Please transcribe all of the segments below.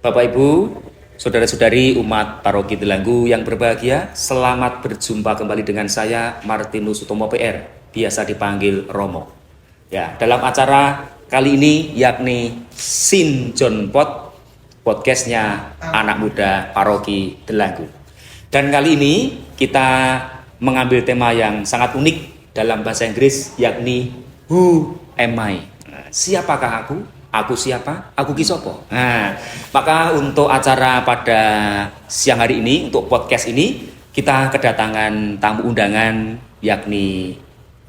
Bapak Ibu, saudara-saudari umat Paroki Delanggu yang berbahagia, selamat berjumpa kembali dengan saya Martinus Utomo PR, biasa dipanggil Romo. Ya, dalam acara kali ini yakni Sin John podcastnya anak muda Paroki Delanggu. Dan kali ini kita mengambil tema yang sangat unik dalam bahasa Inggris yakni Who am I? Nah, siapakah aku? Aku siapa? Aku ki sopo. Nah, maka untuk acara pada siang hari ini, untuk podcast ini, kita kedatangan tamu undangan yakni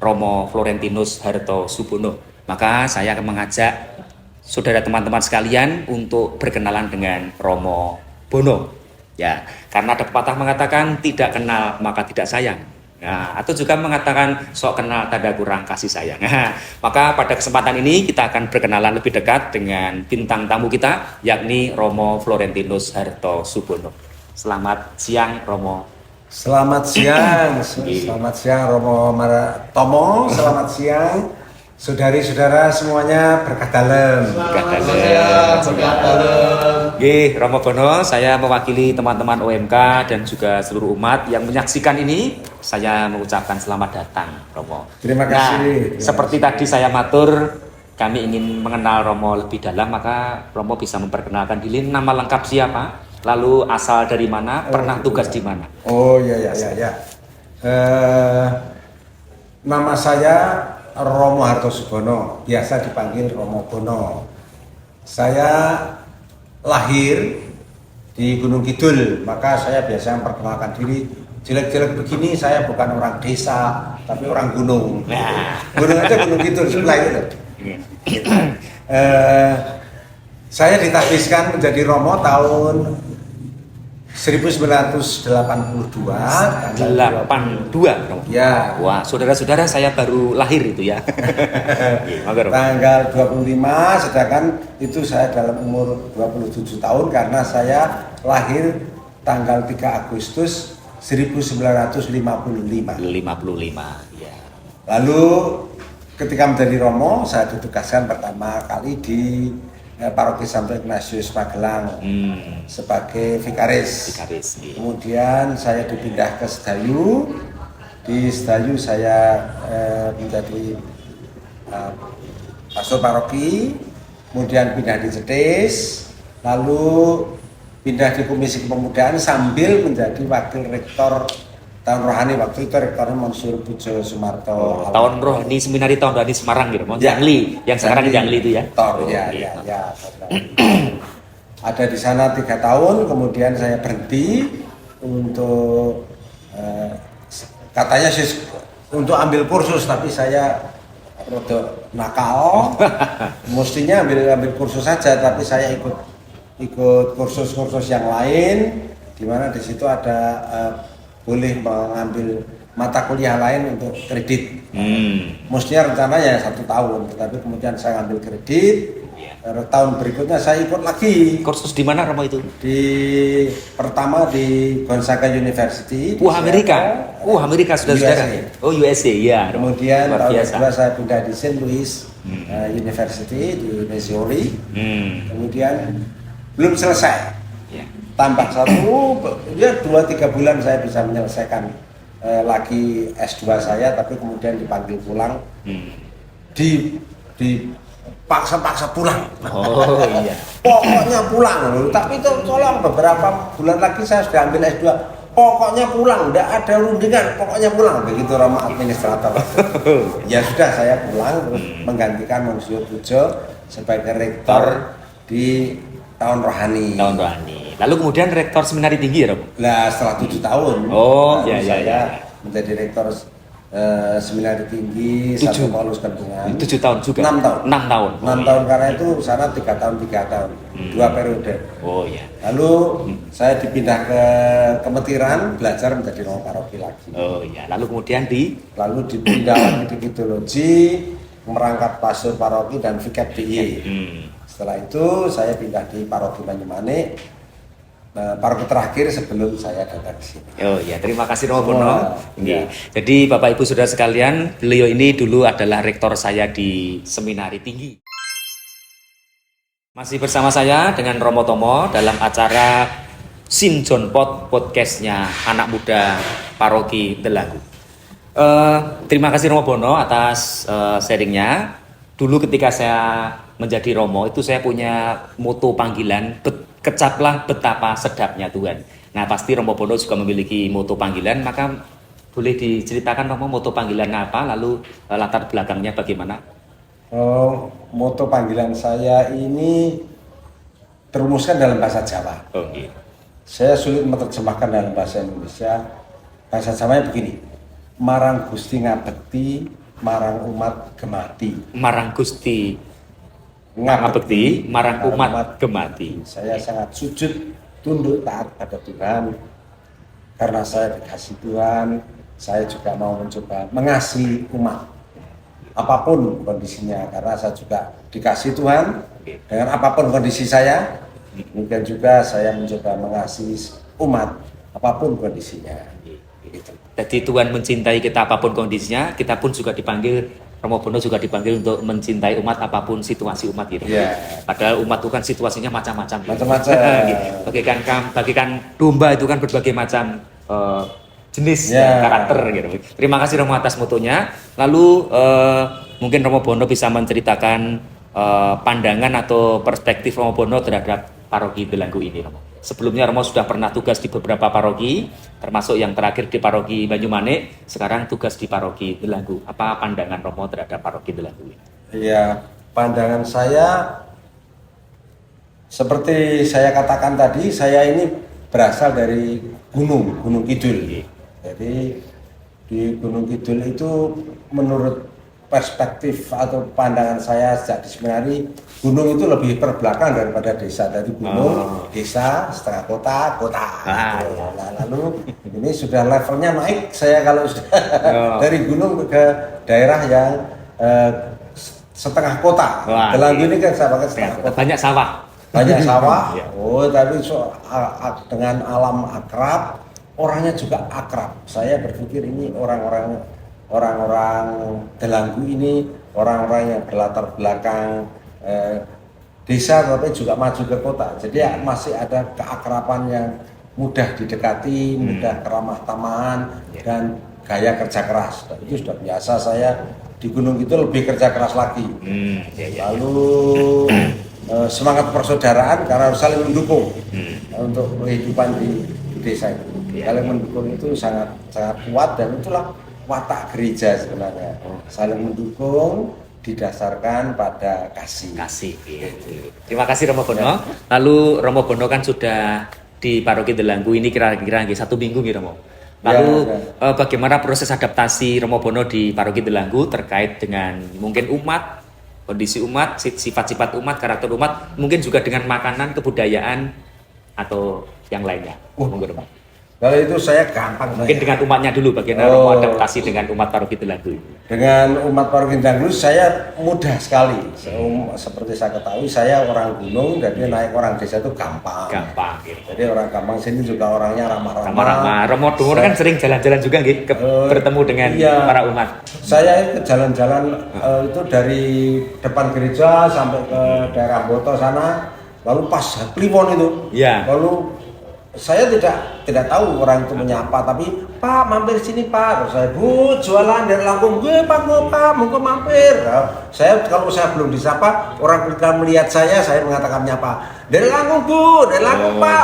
Romo Florentinus Harto Subono. Maka saya akan mengajak saudara teman-teman sekalian untuk berkenalan dengan Romo Bono. Ya, karena ada pepatah mengatakan tidak kenal maka tidak sayang. Nah, atau juga mengatakan sok kenal tanda kurang kasih sayang. Nah, maka pada kesempatan ini kita akan berkenalan lebih dekat dengan bintang tamu kita yakni Romo Florentinus Harto Subono. Selamat siang Romo. Selamat siang, selamat siang Romo Tomo, selamat siang saudari-saudara semuanya, berkah dalem. Romo Bono, saya mewakili teman-teman OMK dan juga seluruh umat yang menyaksikan ini. Saya mengucapkan selamat datang, Romo. Terima kasih. Seperti tadi saya matur, kami ingin mengenal Romo lebih dalam, maka Romo bisa memperkenalkan diri, nama lengkap siapa, lalu asal dari mana, pernah tugas di mana. Oh ya. Nama saya Romo Harto Subono, biasa dipanggil Romo Bono. Saya lahir di Gunung Kidul, maka saya biasa memperkenalkan diri. Jelek-jelek begini, saya bukan orang desa, tapi orang gunung. Gunung aja Gunung Kidul sebelah itu. Saya ditakdiskan menjadi Romo tahun 1982. 82, Romo. Ya. Wah, saudara-saudara saya baru lahir itu ya. Tanggal 25, sedangkan itu saya dalam umur 27 tahun karena saya lahir tanggal 3 Agustus 1955. 55, ya. Lalu ketika menjadi Romo, saya ditugaskan pertama kali di Paroki Santo Ignatius Magelang sebagai vikaris. Iya. Kemudian saya dipindah ke Sedayu. Di Sedayu saya menjadi pastor paroki, kemudian pindah di Cetis, lalu pindah di Komisi Kepemudaan sambil menjadi wakil rektor tahun rohani. Waktu itu rektornya Monsiur Pujo Sumarto. Tahun rohani seminari tahun rohani Semarang gitu, Jangli, yang sekarang Jangli itu ya. Ya. Ada di sana 3 tahun, kemudian saya berhenti untuk katanya sih untuk ambil kursus, tapi saya rada nakal. Mestinya ambil kursus saja, tapi saya ikut kursus-kursus yang lain, di mana di situ ada boleh mengambil mata kuliah lain untuk kredit. Mestinya rencananya 1 tahun, tetapi kemudian saya ambil kredit. Tahun berikutnya saya ikut lagi. Kursus di mana Romo itu? Pertama di Gonzaga University. Amerika saudara-saudara. Oh, USA ya. Kemudian tahun kedua saya pindah di St. Louis University di Missouri. Kemudian belum selesai. Tambah 2-3 bulan saya bisa menyelesaikan lagi S2 saya, tapi kemudian dipanggil pulang, dipaksa pulang. Oh iya. Pokoknya pulang loh. Tapi itu tolong, beberapa bulan lagi saya sudah ambil S2. Pokoknya pulang, tidak ada rundingan, pokoknya pulang. Begitu Romo administrator. Ya sudah, saya pulang terus menggantikan Monsiur Pujo sebagai rektor di tahun rohani. Lalu kemudian rektor seminari tinggi ya, Romo? Nah, setelah 7 tahun. Saya menjadi rektor seminari tinggi Santo Paulus Kendungan. 7 tahun juga. 6 tahun. 6 tahun. 6 tahun karena itu sana 3 tahun 3 tahun. 2 periode. Oh iya. Lalu saya dipindah ke Kemetiran, belajar menjadi Romo paroki lagi. Oh iya. Lalu kemudian dipindah lagi di Kidologi, merangkap pastor paroki dan vikat DI. Setelah itu saya pindah di Paroki Banyumanik, paroki terakhir sebelum saya datang ke sini. Oh ya, terima kasih Romo Bono. Ya. Jadi Bapak Ibu Saudara sekalian, beliau ini dulu adalah rektor saya di seminari tinggi. Masih bersama saya dengan Romo Tomo dalam acara Sinjon Podcastnya anak muda Paroki Delagu. Terima kasih Romo Bono atas sharingnya. Dulu ketika saya menjadi Romo itu saya punya moto panggilan, kecaplah betapa sedapnya Tuhan. Nah pasti Romo Bono juga memiliki moto panggilan, maka boleh diceritakan Romo moto panggilan apa, lalu latar belakangnya bagaimana? Moto panggilan saya ini terumuskan dalam bahasa Jawa. Okay. Saya sulit menerjemahkan dalam bahasa Indonesia. Bahasa Jawanya begini: marang Gusti ngabekti, marang umat gemati. Marang Gusti ngabekti, marang umat gemati. Saya sangat sujud, tunduk, taat pada Tuhan. Karena saya dikasih Tuhan, saya juga mau mencoba mengasihi umat. Apapun kondisinya, karena saya juga dikasih Tuhan dengan apapun kondisi saya, demikian juga saya mencoba mengasihi umat apapun kondisinya. Gitu. Jadi Tuhan mencintai kita apapun kondisinya, kita pun juga dipanggil, Romo Bono juga dipanggil untuk mencintai umat apapun situasi umat gitu. Yeah. Padahal umat itu kan situasinya macam-macam. Macam-macam. Bagikan domba itu kan berbagai macam jenis dan karakter gitu. Terima kasih Romo atas motonya. Lalu mungkin Romo Bono bisa menceritakan pandangan atau perspektif Romo Bono terhadap paroki Delanggu ini, Romo. Sebelumnya Romo sudah pernah tugas di beberapa paroki, termasuk yang terakhir di paroki Banyumanik, sekarang tugas di paroki Delanggu. Apa pandangan Romo terhadap paroki Delanggu ini? Iya, pandangan saya seperti saya katakan tadi, saya ini berasal dari Gunung Kidul. Jadi di Gunung Kidul itu menurut perspektif atau pandangan saya sejak di seminari, gunung itu lebih terbelakang daripada desa. Dari gunung, desa, setengah kota. Nah, lalu ini sudah levelnya naik. Saya kalau sudah dari gunung ke daerah yang setengah kota. Delanggu ini kan saya pakai setengah kota. Banyak sawah. Banyak sawah. Oh, tapi dengan alam akrab, orangnya juga akrab. Saya berpikir ini orang-orang Delanggu ini orang-orang yang berlatar belakang desa tapi juga maju ke kota. Jadi masih ada keakraban yang mudah didekati, mudah keramah tamahan dan gaya kerja keras. Dan itu sudah biasa saya di gunung itu lebih kerja keras lagi. Lalu semangat persaudaraan karena harus saling mendukung untuk kehidupan di desa itu. Saling mendukung itu sangat kuat dan itulah watak gereja sebenarnya. Saling mendukung didasarkan pada kasih. Gitu. Terima kasih Romo Bono. Lalu Romo Bono kan sudah di paroki Delanggu ini kira-kira 1 minggu gitu Romo. Lalu bagaimana proses adaptasi Romo Bono di paroki Delanggu terkait dengan mungkin umat, kondisi umat, sifat-sifat umat, karakter umat, mungkin juga dengan makanan, kebudayaan atau yang lainnya. Monggo Romo. Kalau itu saya gampang. Mungkin dengan umatnya dulu, bagaimana Romo adaptasi dengan umat paroki Delanggu? Dengan umat paroki Delanggu saya mudah sekali. Seperti saya ketahui, saya orang gunung, jadi naik orang desa itu gampang. Gitu. Jadi orang gampang sini juga orangnya ramah-ramah. Romo Dungur kan sering jalan-jalan juga gitu, bertemu dengan para umat. Saya ke jalan-jalan itu dari depan gereja sampai ke daerah Boto sana, lalu pas Kliwon itu. Lalu saya tidak tahu orang itu menyapa, tapi Pak mampir sini Pak. Terus saya jualan dari Lampung, Pak mau mampir. Nah, saya kalau saya belum disapa, orang ketika melihat saya mengatakan menyapa. Dari Lampung dari Lampung Pak,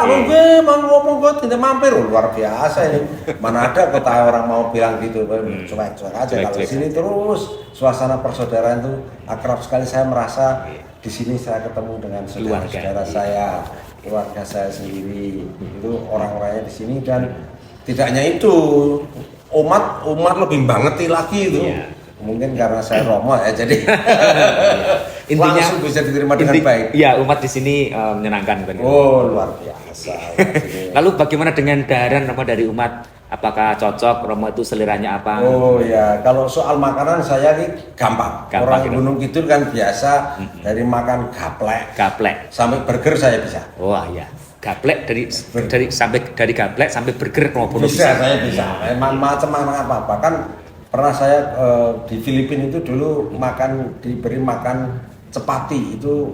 mau ngomong tidak mampir. Luar biasa ini. Mana ada kota orang mau bilang gitu, cuek-cuek aja. Kalau di sini terus suasana persaudaraan itu akrab sekali. Saya merasa di sini saya ketemu dengan saudara-saudara saya. Keluarga saya sendiri itu orang-orangnya di sini dan tidak hanya itu umat lebih banget lagi itu mungkin karena saya Romo ya jadi intinya langsung bisa diterima dengan baik. Iya umat di sini menyenangkan. Luar biasa. Lalu bagaimana dengan daharan Romo dari umat? Apakah cocok Romo itu seliranya apa? Kalau soal makanan saya ini gampang orang gitu. Gunung Kidul kan biasa dari makan gaplek sampai burger saya bisa. Gaplek dari gaplek sampai burger Romo Bono bisa. Saya bisa. Macam-macam apa. Bahkan pernah saya di Filipina itu dulu diberi makan cepati itu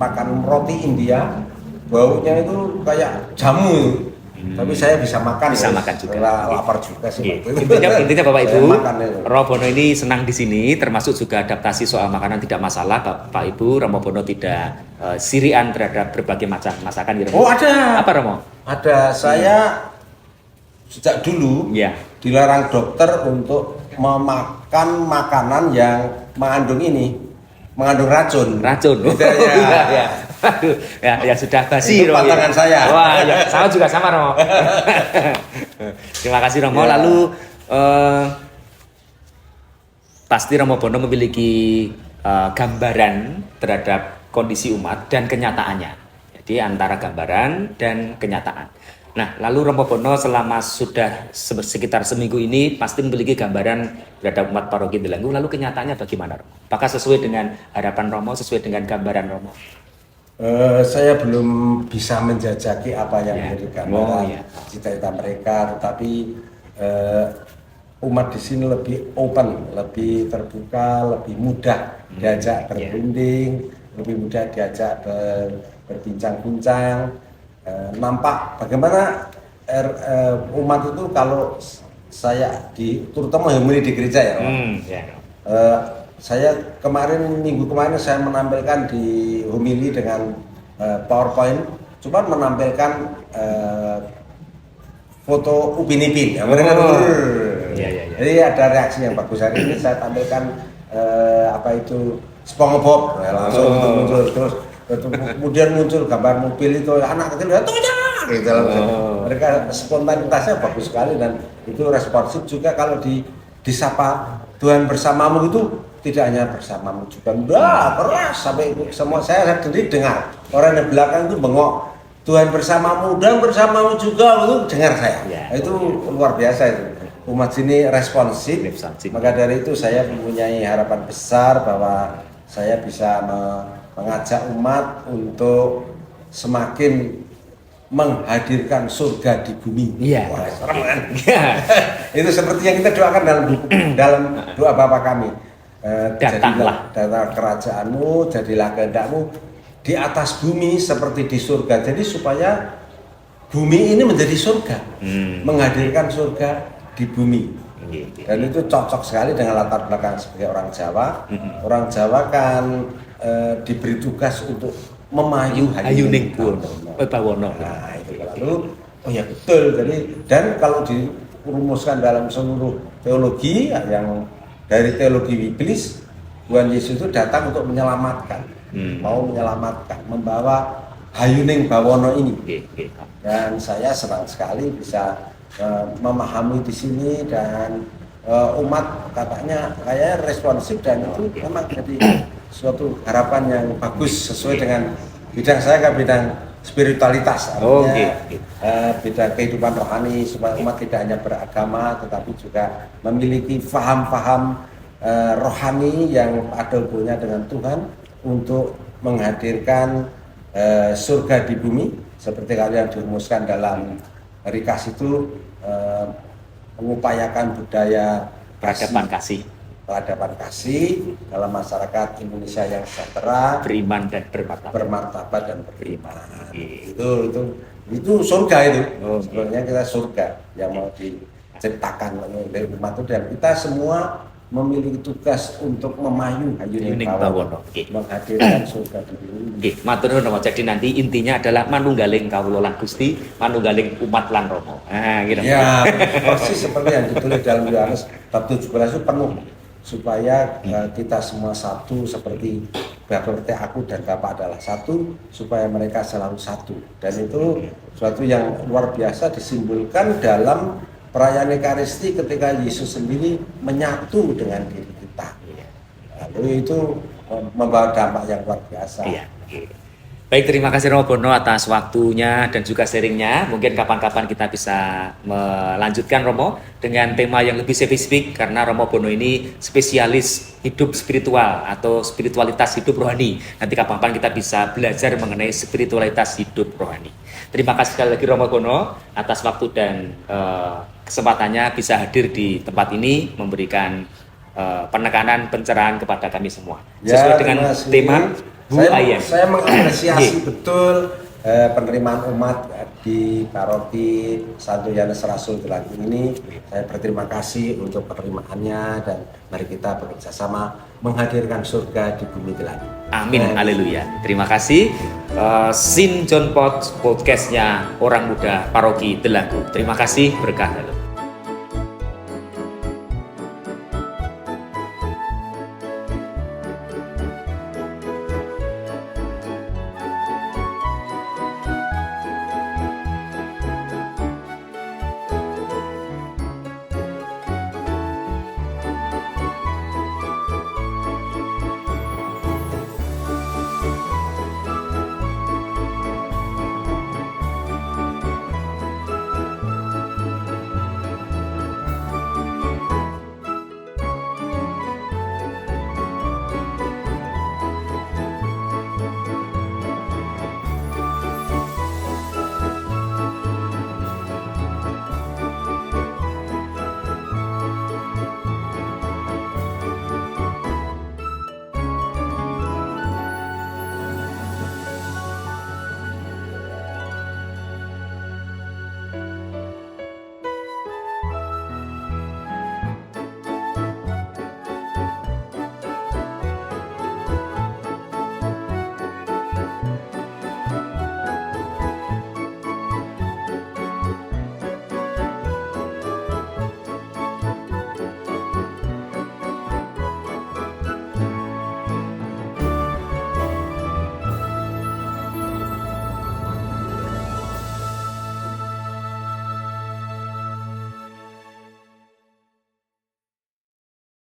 makan roti India, baunya itu kayak jamu. Tapi saya bisa makan, Bisa ya, makan juga. lapar juga sih. Iya. waktu itu. Intinya Bapak Saya Ibu, makan itu. Romo Bono ini senang di sini, termasuk juga adaptasi soal makanan tidak masalah. Bapak Ibu, Romo Bono tidak sirian terhadap berbagai macam masakan. Ya, Romo? Oh ada. Apa Romo? Ada, saya sejak dulu Ya. dilarang dokter untuk memakan makanan yang mengandung racun. Racun. Gitu, ya. ya. Aduh, ya sudah basi Itu Romo. pantangan saya. Wah, ya, sama juga sama Romo. Terima kasih Romo. Ya. Lalu pasti Romo Bono memiliki gambaran terhadap kondisi umat dan kenyataannya. Jadi antara gambaran dan kenyataan. Nah, lalu Romo Bono selama sudah sekitar seminggu ini pasti memiliki gambaran terhadap umat paroki Delanggu. Lalu kenyataannya bagaimana, Romo? Apakah sesuai dengan harapan Romo, sesuai dengan gambaran Romo? Saya belum bisa menjajaki apa yang Ya. menjadi gambaran Oh, ya. cita-cita mereka, tetapi umat di sini lebih open, lebih terbuka, lebih mudah diajak berunding, lebih mudah diajak berbincang-bincang. Nampak bagaimana umat itu kalau saya terutama homili di gereja ya, Pak. Ya. Saya minggu kemarin saya menampilkan di homili dengan PowerPoint, cuma menampilkan foto Upin Ipin. Mereka Ya. jadi ada reaksi yang bagus. Hari ini saya tampilkan SpongeBob, langsung muncul terus kemudian muncul gambar mobil itu anak kecil gitu. Mereka spontanitasnya bagus sekali dan itu responsif juga kalau disapa Tuhan bersamamu itu tidak hanya bersamamu juga keras sampai semua saya sendiri dengar orang di belakang itu bengok Tuhan bersamamu dan bersamamu juga itu dengar saya. Ya. Itu luar biasa itu. Umat sini responsif. Maka dari itu saya mempunyai harapan besar bahwa saya bisa mengajak umat untuk semakin menghadirkan surga di bumi. Iya. Wah, serem kan? Ya. Itu seperti yang kita doakan dalam doa Bapa kami. Datanglah. Datang kerajaanmu, jadilah kehendakmu di atas bumi seperti di surga. Jadi supaya bumi ini menjadi surga, menghadirkan surga di bumi. Dan itu cocok sekali dengan latar belakang sebagai orang Jawa. Orang Jawa kan diberi tugas untuk memayu Hayuning Bawono. Nah, itu lalu ya betul. Jadi dan kalau dirumuskan dalam seluruh teologi yang dari teologi Biblis, Tuhan Yesus itu datang untuk menyelamatkan, mau menyelamatkan, membawa Hayuning Bawono ini. Dan saya senang sekali bisa memahami di sini dan umat katanya kayak responsif dan itu memang jadi suatu harapan yang bagus sesuai dengan bidang saya kan bidang spiritualitas, artinya bidang kehidupan rohani supaya umat tidak hanya beragama tetapi juga memiliki faham-faham rohani yang ada hubungannya dengan Tuhan untuk menghadirkan surga di bumi seperti kalian dirumuskan dalam Rikas itu mengupayakan budaya peradaban kasih dalam masyarakat Indonesia yang sejahtera, beriman dan bermartabat dan beriman. Itu surga itu. Sebenarnya kita surga yang mau diciptakan oleh umat itu dan kita semua memiliki tugas untuk memayu Hayuning Bawono, menghadirkan surga di bumi. Matur nuwun. Jadi nanti intinya adalah manunggaling kawula lan Gusti, manunggaling umat lan Rama. Nah, gitu. Ya, persis seperti yang ditulis dalam Yohanes bab 17 itu penuh supaya kita semua satu seperti aku dan Bapa adalah satu, supaya mereka selalu satu. Dan itu suatu yang luar biasa disimbolkan dalam perayaan Ekaristi ketika Yesus sendiri menyatu dengan diri kita. Lalu itu membawa dampak yang luar biasa. Iya. Baik, terima kasih Romo Bono atas waktunya dan juga sharingnya. Mungkin kapan-kapan kita bisa melanjutkan Romo dengan tema yang lebih spesifik karena Romo Bono ini spesialis hidup spiritual atau spiritualitas hidup rohani. Nanti kapan-kapan kita bisa belajar mengenai spiritualitas hidup rohani. Terima kasih sekali lagi Romo Bono atas waktu dan kesempatannya bisa hadir di tempat ini memberikan penekanan pencerahan kepada kami semua. Ya, Sesuai dengan terima kasih. tema Bu Ayem. Saya mengapresiasi betul penerimaan umat di paroki Santo Yohanes Rasul Telanggung ini. Saya berterima kasih untuk penerimaannya dan mari kita bekerja sama menghadirkan surga di bumi Telanggung. Amin, haleluya. Terima kasih. Sin John Pot podcastnya orang muda paroki Telanggung. Terima kasih, berkah.